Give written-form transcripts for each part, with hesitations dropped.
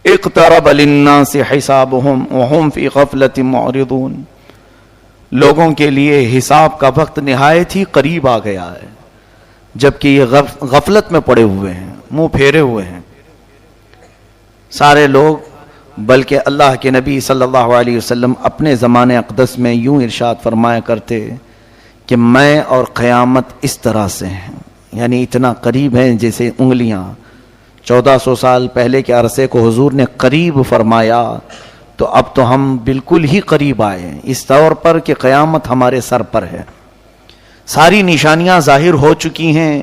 اقترب للناس حسابهم وهم فی غفلۃ معرضون، لوگوں کے لیے حساب کا وقت نہایت ہی قریب آ گیا ہے، جبکہ یہ غفلت میں پڑے ہوئے ہیں، منہ پھیرے ہوئے ہیں سارے لوگ۔ بلکہ اللہ کے نبی صلی اللہ علیہ وسلم اپنے زمانے اقدس میں یوں ارشاد فرمایا کرتے کہ میں اور قیامت اس طرح سے ہیں، یعنی اتنا قریب ہیں جیسے انگلیاں۔ 1400 سال پہلے کے عرصے کو حضور نے قریب فرمایا، تو اب تو ہم بالکل ہی قریب آئے ہیں، اس طور پر کہ قیامت ہمارے سر پر ہے۔ ساری نشانیاں ظاہر ہو چکی ہیں،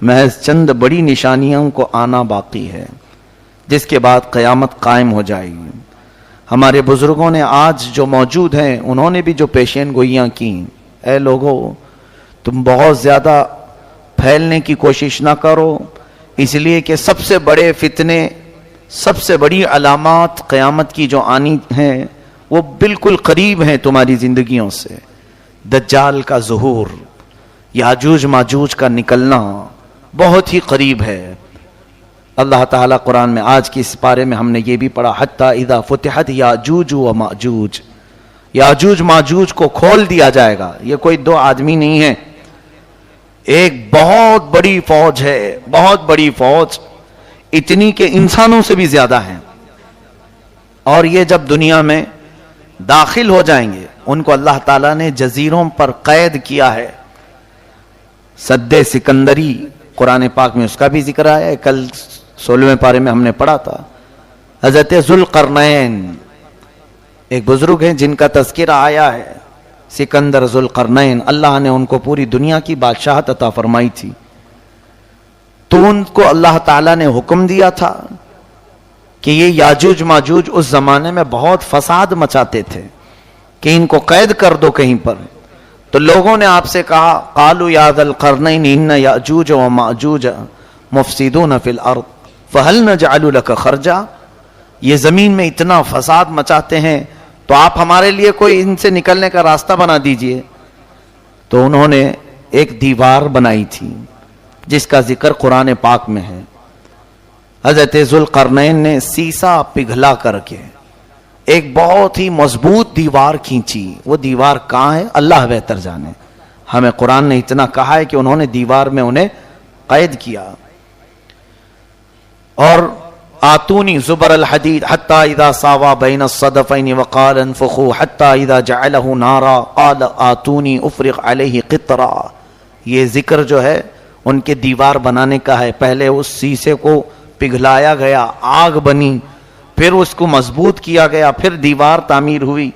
محض چند بڑی نشانیوں کو آنا باقی ہے، جس کے بعد قیامت قائم ہو جائے گی۔ ہمارے بزرگوں نے آج جو موجود ہیں، انہوں نے بھی جو پیشین گوئیاں کی، اے لوگو تم بہت زیادہ پھیلنے کی کوشش نہ کرو، اس لیے کہ سب سے بڑے فتنے، سب سے بڑی علامات قیامت کی جو آنی ہیں وہ بالکل قریب ہیں تمہاری زندگیوں سے۔ دجال کا ظہور، یاجوج ماجوج کا نکلنا بہت ہی قریب ہے۔ اللہ تعالیٰ قرآن میں آج کی اس پارے میں ہم نے یہ بھی پڑھا، حتی اذا فتحت یاجوج و ماجوج، یاجوج ماجوج کو کھول دیا جائے گا۔ یہ کوئی دو آدمی نہیں ہے، ایک بہت بڑی فوج ہے، بہت بڑی فوج، اتنی کہ انسانوں سے بھی زیادہ ہیں۔ اور یہ جب دنیا میں داخل ہو جائیں گے، ان کو اللہ تعالیٰ نے جزیروں پر قید کیا ہے۔ سد سکندری قرآن پاک میں اس کا بھی ذکر آیا ہے، کل 16ویں پارے میں ہم نے پڑھا تھا۔ حضرت ذوالقرنین ایک بزرگ ہیں جن کا تذکرہ آیا ہے، سکندر ذوالقرنین، اللہ نے ان کو پوری دنیا کی بادشاہت عطا فرمائی تھی، تو ان کو اللہ تعالیٰ نے حکم دیا تھا کہ یہ یاجوج ماجوج اس زمانے میں بہت فساد مچاتے تھے کہ ان کو قید کر دو کہیں پر۔ تو لوگوں نے آپ سے کہا، قالوا یا ذا القرنین ان یاجوج و ماجوج مفسدون فی الارض فہل نجعل لک خرجا، یہ زمین میں اتنا فساد مچاتے ہیں تو آپ ہمارے لیے کوئی ان سے نکلنے کا راستہ بنا دیجئے۔ تو انہوں نے ایک دیوار بنائی تھی جس کا ذکر قرآن پاک میں ہے۔ حضرت ذوالقرنین نے سیسا پگھلا کر کے ایک بہت ہی مضبوط دیوار کھینچی۔ وہ دیوار کہاں ہے اللہ بہتر جانے، ہمیں قرآن نے اتنا کہا ہے کہ انہوں نے دیوار میں انہیں قید کیا۔ اور آتونی زبر الحدید حتی اذا ساوا بین الصدفین وقال انفخوا حتی اذا جعلہ نارا قال آتونی افرغ علیہ قطرا، یہ ذکر جو ہے ان کے دیوار بنانے کا ہے۔ پہلے اس سیسے کو پگھلایا گیا، آگ بنی، پھر اس کو مضبوط کیا گیا، پھر دیوار تعمیر ہوئی۔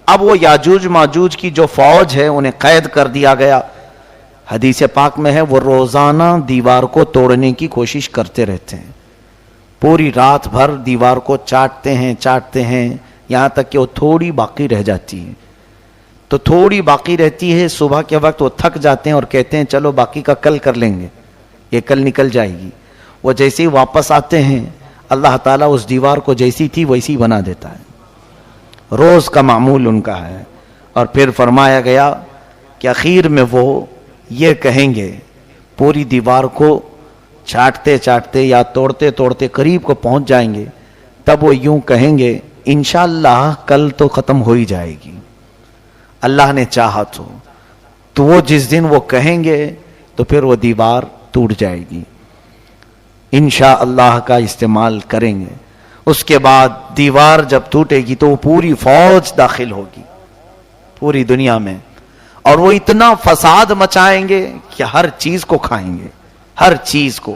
اب وہ یاجوج ماجوج کی جو فوج ہے انہیں قید کر دیا گیا۔ حدیث پاک میں ہے وہ روزانہ دیوار کو توڑنے کی کوشش کرتے رہتے ہیں، پوری رات بھر دیوار کو چاٹتے ہیں یہاں تک کہ وہ تھوڑی باقی رہ جاتی ہے۔ تو تھوڑی باقی رہتی ہے، صبح کے وقت وہ تھک جاتے ہیں اور کہتے ہیں چلو باقی کا کل کر لیں گے، یہ کل نکل جائے گی۔ وہ جیسے ہی واپس آتے ہیں اللہ تعالیٰ اس دیوار کو جیسی تھی ویسی بنا دیتا ہے، روز کا معمول ان کا ہے۔ اور پھر فرمایا گیا کہ اخیر میں وہ یہ کہیں گے، پوری دیوار کو چاٹتے چاٹتے یا توڑتے توڑتے قریب کو پہنچ جائیں گے، تب وہ یوں کہیں گے انشاءاللہ کل تو ختم ہو ہی جائے گی، اللہ نے چاہا تو وہ جس دن وہ کہیں گے تو پھر وہ دیوار ٹوٹ جائے گی، انشاءاللہ کا استعمال کریں گے۔ اس کے بعد دیوار جب ٹوٹے گی تو وہ پوری فوج داخل ہوگی پوری دنیا میں، اور وہ اتنا فساد مچائیں گے کہ ہر چیز کو کھائیں گے، ہر چیز کو،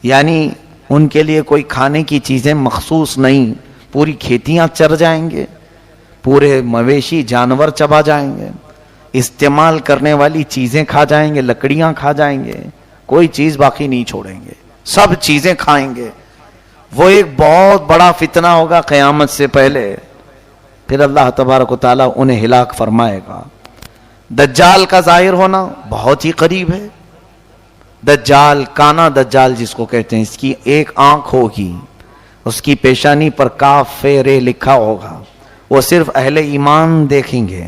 یعنی ان کے لیے کوئی کھانے کی چیزیں مخصوص نہیں، پوری کھیتیاں چر جائیں گے، پورے مویشی جانور چبا جائیں گے، استعمال کرنے والی چیزیں کھا جائیں گے، لکڑیاں کھا جائیں گے، کوئی چیز باقی نہیں چھوڑیں گے، سب چیزیں کھائیں گے۔ وہ ایک بہت بڑا فتنہ ہوگا قیامت سے پہلے، پھر اللہ تبارک و تعالیٰ انہیں ہلاک فرمائے گا۔ دجال کا ظاہر ہونا بہت ہی قریب ہے۔ دجال، کانا دجال جس کو کہتے ہیں، اس کی ایک آنکھ ہوگی، اس کی پیشانی پر کاف رے لکھا ہوگا، وہ صرف اہل ایمان دیکھیں گے،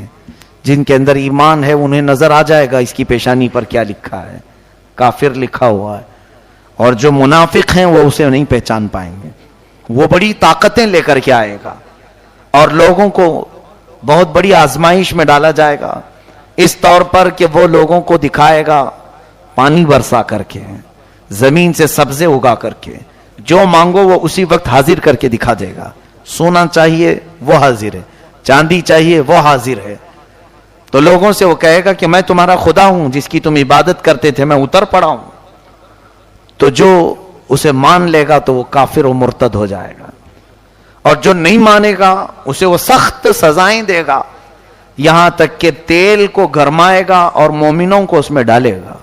جن کے اندر ایمان ہے انہیں نظر آ جائے گا اس کی پیشانی پر کیا لکھا ہے، کافر لکھا ہوا ہے، اور جو منافق ہیں وہ اسے نہیں پہچان پائیں گے۔ وہ بڑی طاقتیں لے کر کے آئے گا اور لوگوں کو بہت بڑی آزمائش میں ڈالا جائے گا، اس طور پر کہ وہ لوگوں کو دکھائے گا پانی برسا کر کے، زمین سے سبزے اگا کر کے، جو مانگو وہ اسی وقت حاضر کر کے دکھا دے گا. سونا چاہیے وہ حاضر ہے، چاندی چاہیے وہ حاضر ہے. تو لوگوں سے وہ کہے گا کہ میں تمہارا خدا ہوں جس کی تم عبادت کرتے تھے، میں اتر پڑا ہوں. تو جو اسے مان لے گا تو وہ کافر و مرتد ہو جائے گا، اور جو نہیں مانے گا اسے وہ سخت سزائیں دے گا، یہاں تک کہ تیل کو گرمائے گا اور مومنوں کو اس میں ڈالے گا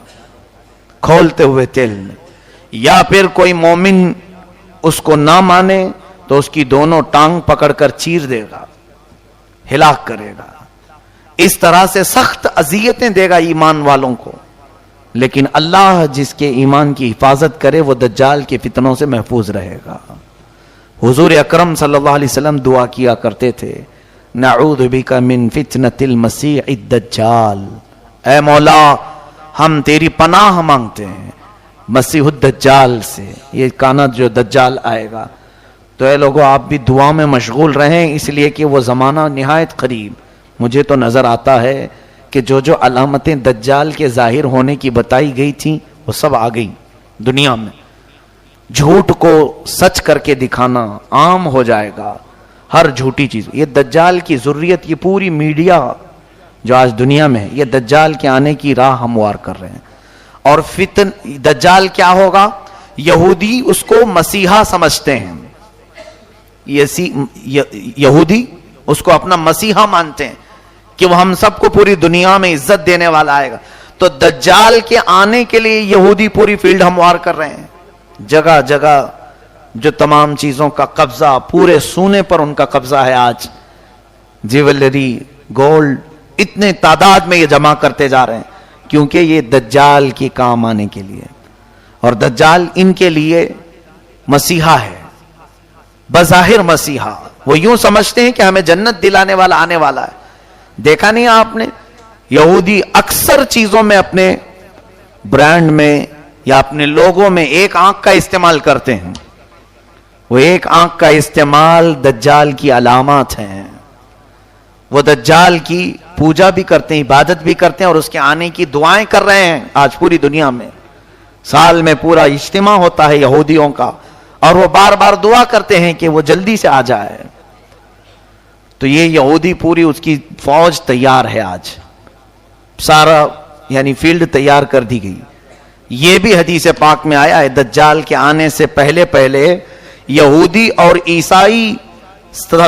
کھولتے ہوئے تیل میں. یا پھر کوئی مومن اس کو نہ مانے تو اس کی دونوں ٹانگ پکڑ کر چیر دے گا، ہلاک کرے گا. اس طرح سے سخت اذیتیں دے گا ایمان والوں کو. لیکن اللہ جس کے ایمان کی حفاظت کرے وہ دجال کے فتنوں سے محفوظ رہے گا. حضور اکرم صلی اللہ علیہ وسلم دعا کیا کرتے تھے، نعوذ بک من فتنۃ المسیح الدجال، اے مولا ہم تیری پناہ مانگتے ہیں مسیح الدجال سے، یہ کانت جو دجال آئے گا. تو اے لوگوں آپ بھی دعا میں مشغول رہیں، اس لیے کہ وہ زمانہ نہایت قریب. مجھے تو نظر آتا ہے کہ جو علامتیں دجال کے ظاہر ہونے کی بتائی گئی تھیں وہ سب آ گئی دنیا میں. جھوٹ کو سچ کر کے دکھانا عام ہو جائے گا، ہر جھوٹی چیز. یہ دجال کی ذریت، یہ پوری میڈیا جو آج دنیا میں ہے، یہ دجال کے آنے کی راہ ہموار کر رہے ہیں. اور دجال کیا ہوگا؟ یہودی اس کو مسیحا سمجھتے ہیں، یہودی اس کو اپنا مسیحا مانتے ہیں کہ وہ ہم سب کو پوری دنیا میں عزت دینے والا آئے گا. تو دجال کے آنے کے لیے یہودی پوری فیلڈ ہموار کر رہے ہیں. جگہ جگہ جو تمام چیزوں کا قبضہ، پورے سونے پر ان کا قبضہ ہے آج، جیولری، گولڈ، اتنے تعداد میں یہ جمع کرتے جا رہے ہیں کیونکہ یہ دجال کی کام آنے کے لیے. اور دجال ان کے لیے مسیحا ہے، بظاہر مسیحا. وہ یوں سمجھتے ہیں کہ ہمیں جنت دلانے والا آنے والا ہے. دیکھا نہیں آپ نے یہودی اکثر چیزوں میں، اپنے برانڈ میں یا اپنے لوگوں میں ایک آنکھ کا استعمال کرتے ہیں. وہ ایک آنکھ کا استعمال دجال کی علامات ہیں. وہ دجال کی پوجا بھی کرتے ہیں، عبادت بھی کرتے ہیں، اور اس کے آنے کی دعائیں کر رہے ہیں آج پوری دنیا میں. سال میں پورا اجتماع ہوتا ہے یہودیوں کا، اور وہ بار بار دعا کرتے ہیں کہ وہ جلدی سے آ جائے. تو یہ یہودی پوری اس کی فوج تیار ہے آج، سارا یعنی فیلڈ تیار کر دی گئی. یہ بھی حدیث پاک میں آیا ہے دجال کے آنے سے پہلے پہلے یہودی اور عیسائی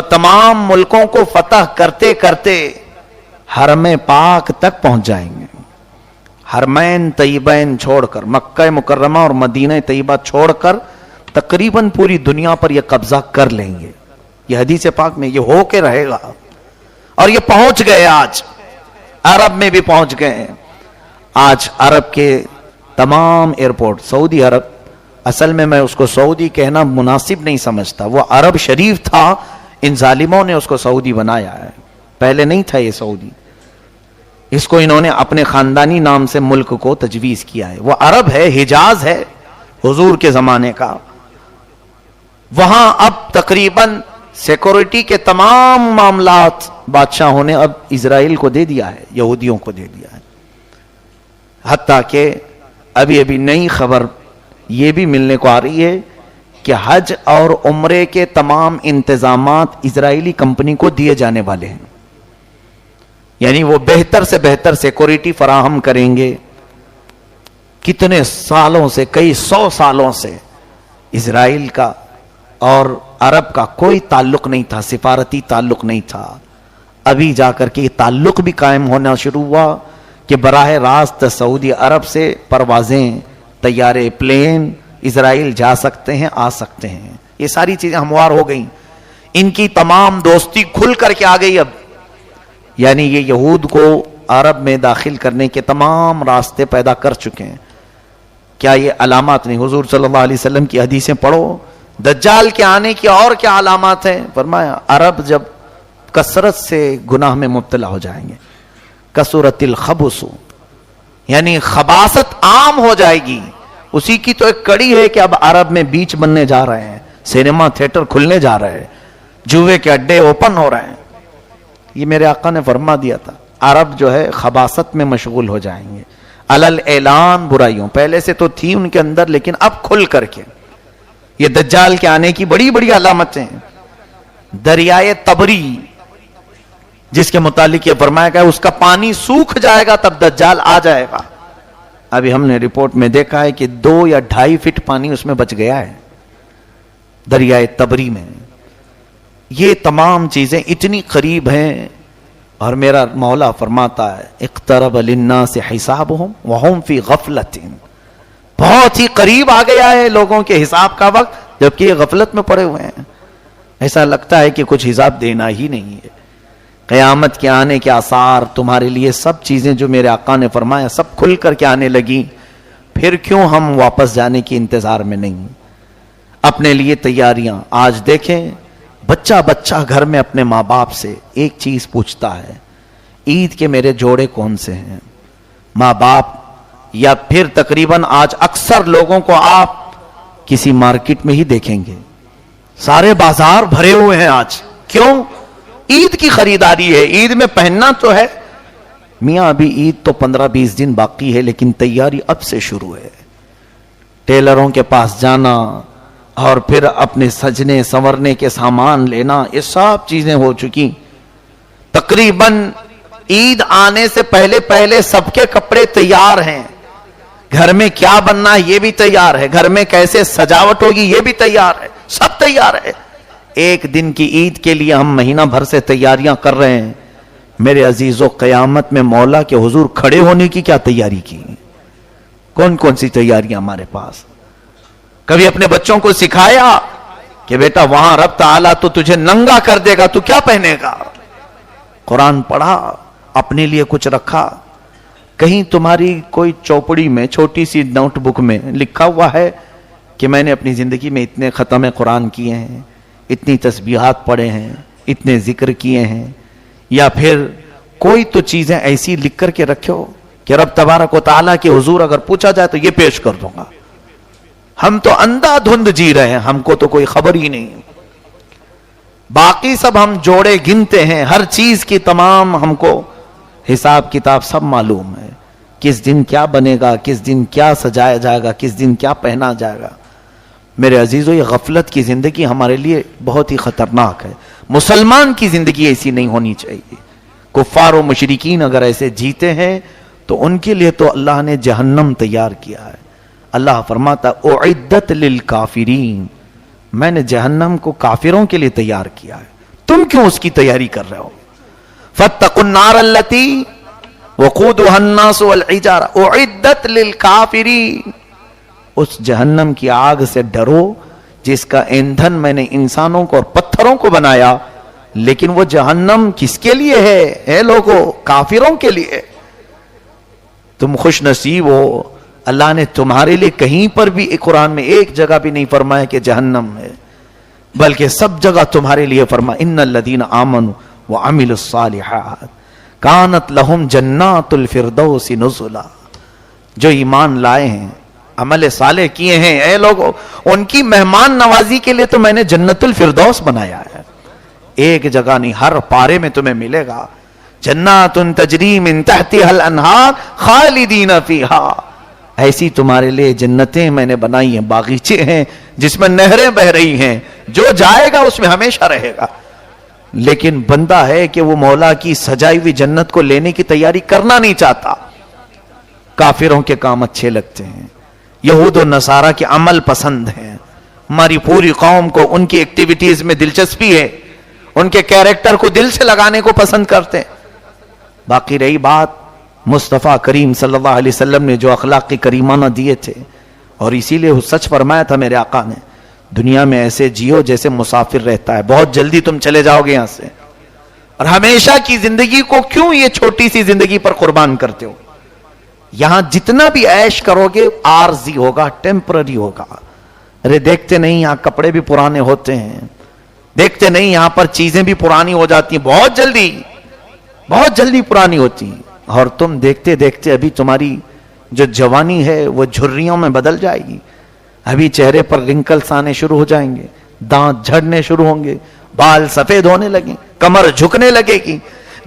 تمام ملکوں کو فتح کرتے کرتے حرم پاک تک پہنچ جائیں گے. حرمین طیبین چھوڑ کر، مکہ مکرمہ اور مدینہ طیبہ چھوڑ کر تقریباً پوری دنیا پر یہ قبضہ کر لیں گے. یہ حدیث پاک میں یہ ہو کے رہے گا. اور یہ پہنچ گئے، آج عرب میں بھی پہنچ گئے. آج عرب کے تمام ایئرپورٹ، سعودی عرب، اصل میں اس کو سعودی کہنا مناسب نہیں سمجھتا، وہ عرب شریف تھا، ان ظالموں نے اس کو سعودی بنایا ہے، پہلے نہیں تھا یہ سعودی. اس کو انہوں نے اپنے خاندانی نام سے ملک کو تجویز کیا ہے. وہ عرب ہے، حجاز ہے حضور کے زمانے کا. وہاں اب تقریباً سیکورٹی کے تمام معاملات بادشاہوں نے اب اسرائیل کو دے دیا ہے، یہودیوں کو دے دیا ہے. حتیٰ کہ ابھی نئی خبر یہ بھی ملنے کو آ رہی ہے کہ حج اور عمرے کے تمام انتظامات اسرائیلی کمپنی کو دیے جانے والے ہیں. یعنی وہ بہتر سے بہتر سیکورٹی فراہم کریں گے. کتنے سالوں سے، کئی 100 سالوں سے اسرائیل کا اور عرب کا کوئی تعلق نہیں تھا، سفارتی تعلق نہیں تھا. ابھی جا کر کے یہ تعلق بھی قائم ہونا شروع ہوا کہ براہ راست سعودی عرب سے پروازیں، طیارے، پلین اسرائیل جا سکتے ہیں، آ سکتے ہیں. یہ ساری چیزیں ہموار ہو گئیں. ان کی تمام دوستی کھل کر کے آ گئی اب. یعنی یہ یہود کو عرب میں داخل کرنے کے تمام راستے پیدا کر چکے ہیں. کیا یہ علامات نہیں؟ حضور صلی اللہ علیہ وسلم کی حدیثیں پڑھو، دجال کے آنے کی اور کیا علامات ہیں. فرمایا عرب جب کثرت سے گناہ میں مبتلا ہو جائیں گے، کثرت الخبث، یعنی خباثت عام ہو جائے گی. اسی کی تو ایک کڑی ہے کہ اب عرب میں بیچ بننے جا رہے ہیں. سینما تھیٹر کھلنے جا رہے ہیں, جوئے کے اڈے اوپن ہو رہے ہیں. یہ میرے آقا نے فرما دیا تھا عرب جو ہے خباثت میں مشغول ہو جائیں گے, علل اعلان برائیوں. پہلے سے تو تھی ان کے اندر لیکن اب کھل کر کے. یہ دجال کے آنے کی بڑی بڑی علامتیں. دریائے تبری جس کے متعلق یہ فرمایا گیا اس کا پانی سوکھ جائے گا تب دجال آ جائے گا. ابھی ہم نے رپورٹ میں دیکھا ہے کہ 2 یا 2.5 فٹ پانی اس میں بچ گیا ہے دریائے تبری میں. یہ تمام چیزیں اتنی قریب ہیں, اور میرا مولا فرماتا ہے اقترب للناس حسابهم وهم فی غفلۃ, بہت ہی قریب آ گیا ہے لوگوں کے حساب کا وقت جبکہ یہ غفلت میں پڑے ہوئے ہیں. ایسا لگتا ہے کہ کچھ حساب دینا ہی نہیں ہے. قیامت کے آنے کے آثار تمہارے لیے سب چیزیں جو میرے آقا نے فرمایا سب کھل کر کے آنے لگی. پھر کیوں ہم واپس جانے کی انتظار میں نہیں؟ اپنے لیے تیاریاں. آج دیکھیں بچہ بچہ گھر میں اپنے ماں باپ سے ایک چیز پوچھتا ہے, عید کے میرے جوڑے کون سے ہیں؟ ماں باپ یا پھر تقریباً آج اکثر لوگوں کو آپ کسی مارکیٹ میں ہی دیکھیں گے, سارے بازار بھرے ہوئے ہیں آج. کیوں؟ عید کی خریداری ہے. عید میں پہننا تو ہے میاں, ابھی عید تو 15-20 دن باقی ہے لیکن تیاری اب سے شروع ہے. ٹیلروں کے پاس جانا اور پھر اپنے سجنے سنورنے کے سامان لینا, یہ سب چیزیں ہو چکی. تقریباً عید آنے سے پہلے پہلے سب کے کپڑے تیار ہیں. گھر میں کیا بننا ہے یہ بھی تیار ہے, گھر میں کیسے سجاوٹ ہوگی یہ بھی تیار ہے, سب تیار ہے. ایک دن کی عید کے لیے ہم مہینہ بھر سے تیاریاں کر رہے ہیں. میرے عزیزو, قیامت میں مولا کے حضور کھڑے ہونے کی کیا تیاری کی؟ کون کون سی تیاریاں ہمارے پاس؟ کبھی اپنے بچوں کو سکھایا کہ بیٹا وہاں رب تعالیٰ تو تجھے ننگا کر دے گا, تو کیا پہنے گا؟ قرآن پڑھا, اپنے لیے کچھ رکھا؟ کہیں تمہاری کوئی چوپڑی میں چھوٹی سی نوٹ بک میں لکھا ہوا ہے کہ میں نے اپنی زندگی میں اتنے ختم قرآن کیے ہیں, اتنی تسبیحات پڑھے ہیں, اتنے ذکر کیے ہیں؟ یا پھر کوئی تو چیزیں ایسی لکھ کر کے رکھو کہ رب تبارک و تعالیٰ کے حضور اگر پوچھا جائے تو یہ پیش کر دوں گا. ہم تو اندھا دھند جی رہے ہیں, ہم کو تو کوئی خبر ہی نہیں. باقی سب ہم جوڑے گنتے ہیں, ہر چیز کی تمام ہم کو حساب کتاب سب معلوم ہے. کس دن کیا بنے گا, کس دن کیا سجایا جائے گا, کس دن کیا پہنا جائے گا. میرے عزیزو, یہ غفلت کی زندگی ہمارے لیے بہت ہی خطرناک ہے. مسلمان کی زندگی ایسی نہیں ہونی چاہیے. کفار و مشرکین اگر ایسے جیتے ہیں تو ان کے لیے تو اللہ نے جہنم تیار کیا ہے. اللہ فرماتا اعدت للکافرین, میں نے جہنم کو کافروں کے لیے تیار کیا ہے, تم کیوں اس کی تیاری کر رہے ہو؟ فاتقوا النار التي وقودها الناس والحجارة اعدت للکافرین, اس جہنم کی آگ سے ڈرو جس کا ایندھن میں نے انسانوں کو اور پتھروں کو بنایا. لیکن وہ جہنم کس کے لیے ہے؟ اے لوگو, کافروں کے لیے. تم خوش نصیب ہو, اللہ نے تمہارے لیے کہیں پر بھی قرآن میں ایک جگہ بھی نہیں فرمایا کہ جہنم ہے, بلکہ سب جگہ تمہارے لیے فرمایا ان الذین آمنوا وعملوا الصالحات کانت لہم جنات الفردوس نزلا. جو ایمان لائے ہیں, عمل صالح کیے ہیں, اے لوگو, ان کی مہمان نوازی کے لیے تو میں نے جنت الفردوس بنایا ہے. ایک جگہ نہیں, ہر پارے میں تمہیں ملے گا جنات تجری من تحتها الانہار خالدین فیہا. ایسی تمہارے لیے جنتیں میں نے بنائی ہیں, باغیچے ہیں جس میں نہریں بہ رہی ہیں, جو جائے گا اس میں ہمیشہ رہے گا. لیکن بندہ ہے کہ وہ مولا کی سجائی ہوئی جنت کو لینے کی تیاری کرنا نہیں چاہتا. کافروں کے کام اچھے لگتے ہیں, یہود و نصارہ کے عمل پسند ہیں. ہماری پوری قوم کو ان کی ایکٹیویٹیز میں دلچسپی ہے, ان کے کیریکٹر کو دل سے لگانے کو پسند کرتے ہیں. باقی رہی بات مصطفیٰ کریم صلی اللہ علیہ وسلم نے جو اخلاق کریمانہ دیے تھے, اور اسی لیے سچ فرمایا تھا میرے آقا نے, دنیا میں ایسے جیو جیسے مسافر رہتا ہے, بہت جلدی تم چلے جاؤ گے یہاں سے, اور ہمیشہ کی زندگی کو کیوں یہ چھوٹی سی زندگی پر قربان کرتے ہو؟ یہاں جتنا بھی عیش کرو گے عارضی ہوگا, ٹیمپرری ہوگا. ارے دیکھتے نہیں یہاں کپڑے بھی پرانے ہوتے ہیں, دیکھتے نہیں یہاں پر چیزیں بھی پرانی ہو جاتی ہیں, بہت جلدی پرانی ہوتی ہیں. اور تم دیکھتے دیکھتے ابھی تمہاری جو جوانی ہے وہ جھریوں میں بدل جائے گی, ابھی چہرے پر رنکلز آنے شروع ہو جائیں گے, دانت جھڑنے شروع ہوں گے، بال سفید ہونے لگیں، کمر جھکنے لگے گی.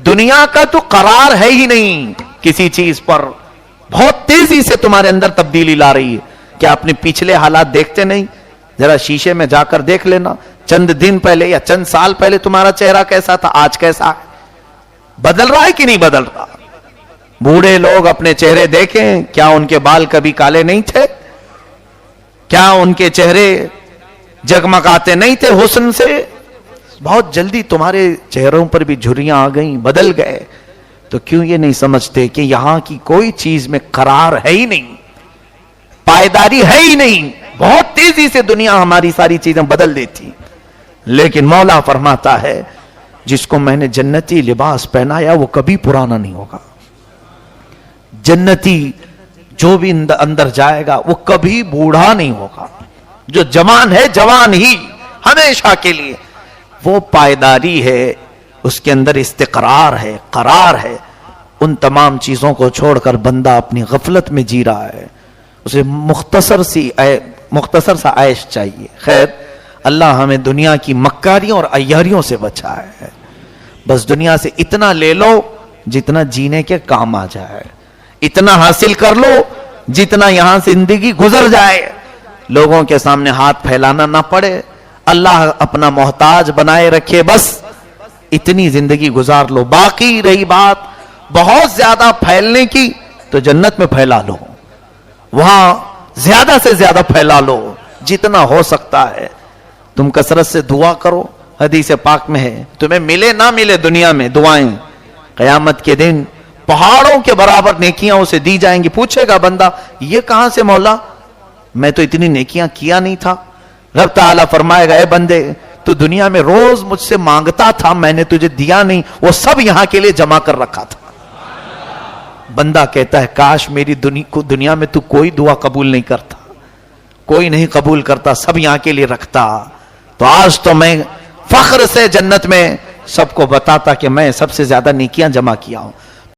دنیا کا تو قرار ہے ہی نہیں کسی چیز پر. بہت تیزی سے تمہارے اندر تبدیلی لا رہی ہے. کیا اپنے پچھلے حالات دیکھتے نہیں؟ ذرا شیشے میں جا کر دیکھ لینا، چند دن پہلے یا چند سال پہلے تمہارا چہرہ کیسا تھا، آج کیسا ہے. بدل رہا ہے کہ نہیں بدل رہا؟ بوڑھے لوگ اپنے چہرے دیکھیں، کیا ان کے بال کبھی کالے نہیں تھے؟ کیا ان کے چہرے جگمگاتے نہیں تھے حسن سے؟ بہت جلدی تمہارے چہروں پر بھی جھریاں آ گئیں، بدل گئے. تو کیوں یہ نہیں سمجھتے کہ یہاں کی کوئی چیز میں قرار ہے ہی نہیں، پائیداری ہے ہی نہیں. بہت تیزی سے دنیا ہماری ساری چیزیں بدل دیتی. لیکن مولا فرماتا ہے جس کو میں نے جنتی لباس پہنایا وہ کبھی پرانا نہیں ہوگا. جنتی جو بھی اندر جائے گا وہ کبھی بوڑھا نہیں ہوگا. جو جوان ہے جوان ہی ہمیشہ کے لیے. وہ پائیداری ہے، اس کے اندر استقرار ہے، قرار ہے. ان تمام چیزوں کو چھوڑ کر بندہ اپنی غفلت میں جی رہا ہے. اسے مختصر سا عیش چاہیے. خیر، اللہ ہمیں دنیا کی مکاریوں اور عیاریوں سے بچائے. بس دنیا سے اتنا لے لو جتنا جینے کے کام آ جائے، اتنا حاصل کر لو جتنا یہاں سے زندگی گزر جائے، لوگوں کے سامنے ہاتھ پھیلانا نہ پڑے، اللہ اپنا محتاج بنائے رکھے، بس اتنی زندگی گزار لو. باقی رہی بات بہت زیادہ پھیلنے کی تو جنت میں پھیلا لو، وہاں زیادہ سے زیادہ پھیلا لو جتنا ہو سکتا ہے. تم کثرت سے دعا کرو. حدیث پاک میں ہے تمہیں ملے نہ ملے دنیا میں دعائیں قیامت کے دن پہاڑوں کے برابر نیکیاں اسے دی جائیں گی. پوچھے گا بندہ یہ کہاں سے مولا، میں تو اتنی نیکیاں کیا نہیں تھا. رب تعالیٰ فرمائے گا اے بندے تو دنیا میں روز مجھ سے مانگتا تھا، میں نے تجھے دیا نہیں، وہ سب یہاں کے لیے جمع کر رکھا تھا. بندہ کہتا ہے کاش میری دنیا میں تو کوئی دعا قبول نہیں کرتا، کوئی نہیں قبول کرتا، سب یہاں کے لیے رکھتا. تو آج تو میں فخر سے جنت میں سب کو بتاتا کہ میں سب سے زیادہ نیکیاں جمع کیا ہوں.